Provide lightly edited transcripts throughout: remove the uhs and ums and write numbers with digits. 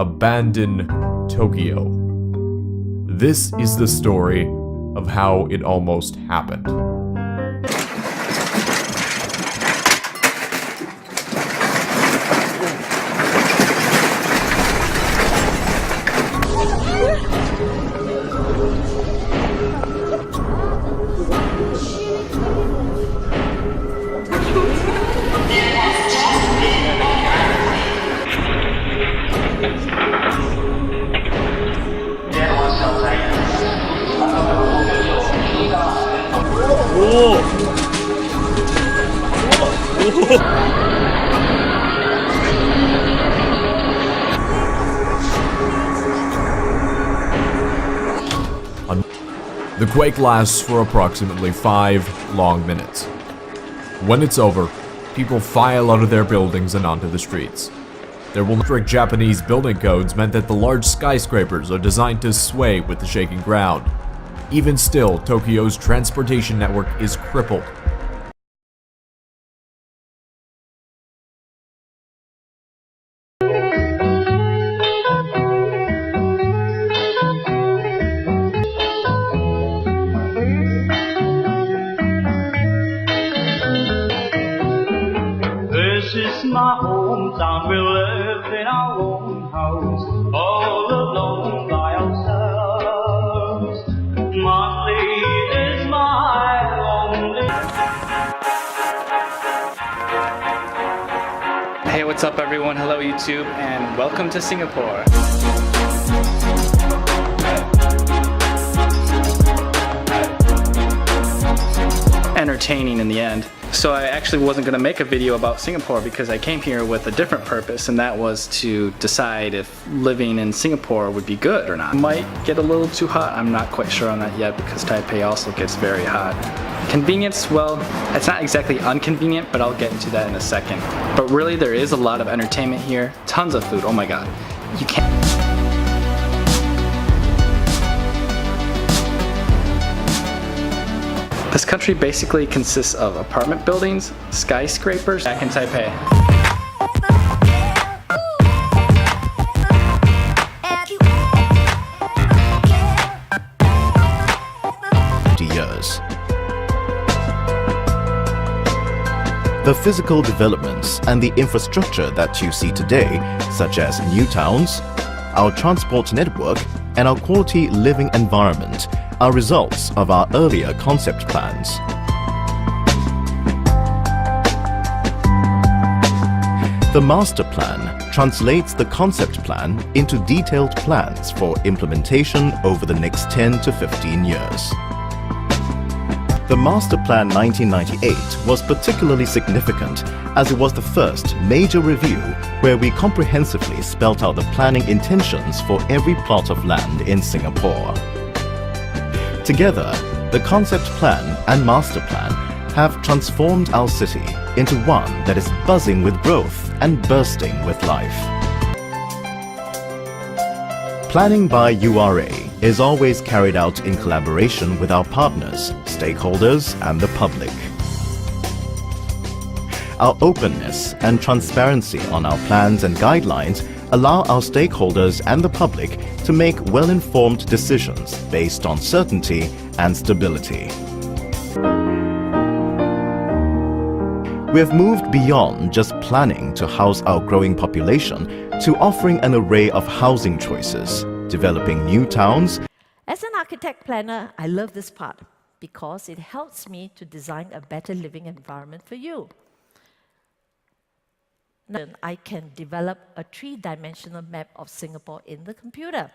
Abandon Tokyo. This is the story of how it almost happened. The quake lasts for approximately 5 long minutes. When it's over, people file out of their buildings and onto the streets. Their strict Japanese building codes meant that the large skyscrapers are designed to sway with the shaking ground. Even still, Tokyo's transportation network is crippled. This is my hometown, we live in our own house, all alone by ourselves. Monthly is my only. Hey, what's up everyone? Hello YouTube and welcome to Singapore. Entertaining in the end. So I actually wasn't going to make a video about Singapore because I came here with a different purpose, and that was to decide if living in Singapore would be good or not. It might get a little too hot, I'm not quite sure on that yet because Taipei also gets very hot. Convenience, well, it's not exactly inconvenient, but I'll get into that in a second. But really there is a lot of entertainment here, tons of food, oh my god. You can't. This country basically consists of apartment buildings, skyscrapers, back in Taipei. Years. The physical developments and the infrastructure that you see today, such as new towns, our transport network, and our quality living environment, are results of our earlier concept plans. The master plan translates the concept plan into detailed plans for implementation over the next 10 to 15 years. The Master Plan 1998 was particularly significant as it was the first major review where we comprehensively spelt out the planning intentions for every plot of land in Singapore. Together, the concept plan and master plan have transformed our city into one that is buzzing with growth and bursting with life. Planning by URA is always carried out in collaboration with our partners, stakeholders, and the public. Our openness and transparency on our plans and guidelines allow our stakeholders and the public to make well-informed decisions based on certainty and stability. We have moved beyond just planning to house our growing population to offering an array of housing choices, developing new towns. As an architect planner, I love this part because it helps me to design a better living environment for you. Now, I can develop a 3-dimensional map of Singapore in the computer.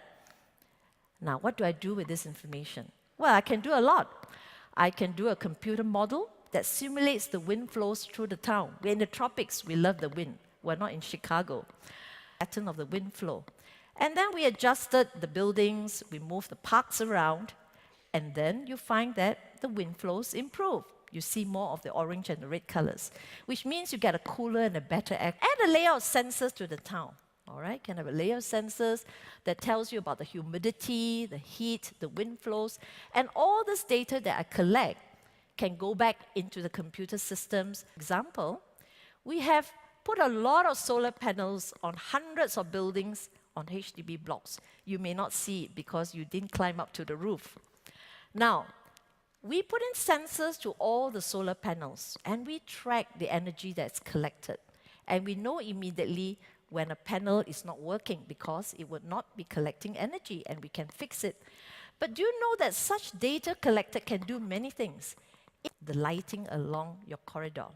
Now, what do I do with this information? Well, I can do a lot. I can do a computer model that simulates the wind flows through the town. We're in the tropics, we love the wind. We're not in Chicago. Pattern of the wind flow. And then we adjusted the buildings, we moved the parks around, and then you find that the wind flows improve. You see more of the orange and the red colors, which means you get a cooler and a better air. Add a layer of sensors to the town. All right, can have a layer of sensors that tells you about the humidity, the heat, the wind flows, and all this data that I collect can go back into the computer systems. Example, we have put a lot of solar panels on hundreds of buildings on HDB blocks. You may not see it because you didn't climb up to the roof. Now, we put in sensors to all the solar panels, and we track the energy that's collected. And we know immediately when a panel is not working because it would not be collecting energy, and we can fix it. But do you know that such data collected can do many things? The lighting along your corridor.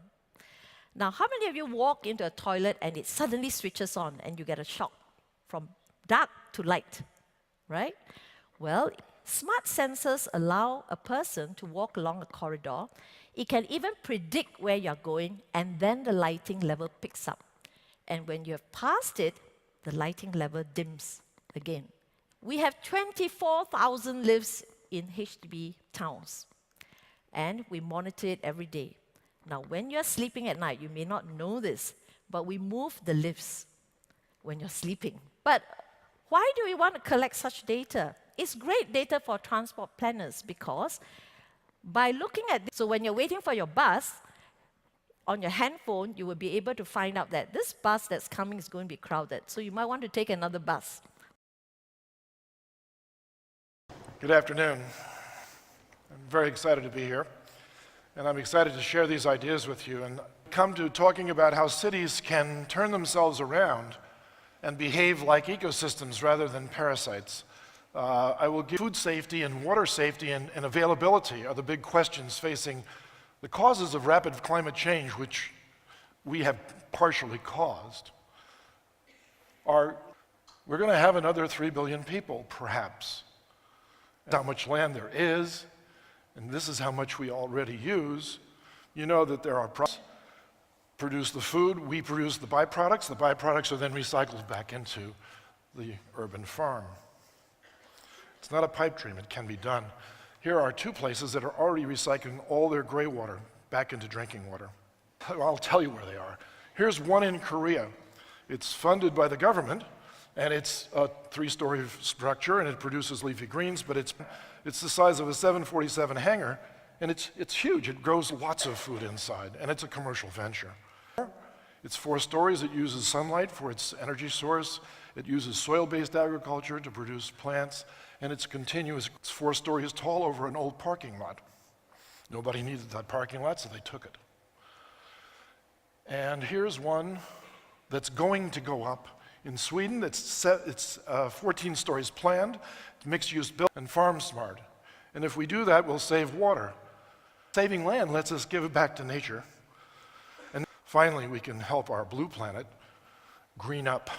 Now, how many of you walk into a toilet and it suddenly switches on and you get a shock from dark to light, right? Well, smart sensors allow a person to walk along a corridor. It can even predict where you're going, and then the lighting level picks up. And when you have passed it, the lighting level dims again. We have 24,000 lifts in HDB towns, and we monitor it every day. Now, when you're sleeping at night, you may not know this, but we move the lifts when you're sleeping. But why do we want to collect such data? It's great data for transport planners because by looking at this, so when you're waiting for your bus, on your handphone, you will be able to find out that this bus that's coming is going to be crowded. So you might want to take another bus. Good afternoon. I'm very excited to be here, and I'm excited to share these ideas with you and come to talking about how cities can turn themselves around and behave like ecosystems rather than parasites. I will give food safety and water safety and availability are the big questions facing the causes of rapid climate change, which we have partially caused. We're going to have another 3 billion people, perhaps. How much land there is, and this is how much we already use. You know that there are produce the food, we produce the byproducts are then recycled back into the urban farm. It's not a pipe dream, it can be done. Here are 2 places that are already recycling all their gray water back into drinking water. I'll tell you where they are. Here's one in Korea. It's funded by the government, and it's a 3-story structure, and it produces leafy greens, but it's the size of a 747 hangar, and it's huge. It grows lots of food inside, and it's a commercial venture. It's 4 stories. It uses sunlight for its energy source. It uses soil-based agriculture to produce plants, and it's continuous. It's 4 stories tall over an old parking lot. Nobody needed that parking lot, so they took it. And here's one that's going to go up in Sweden. It's 14 stories planned, mixed-use built, and farm smart. And if we do that, we'll save water. Saving land lets us give it back to nature. And finally, we can help our blue planet green up.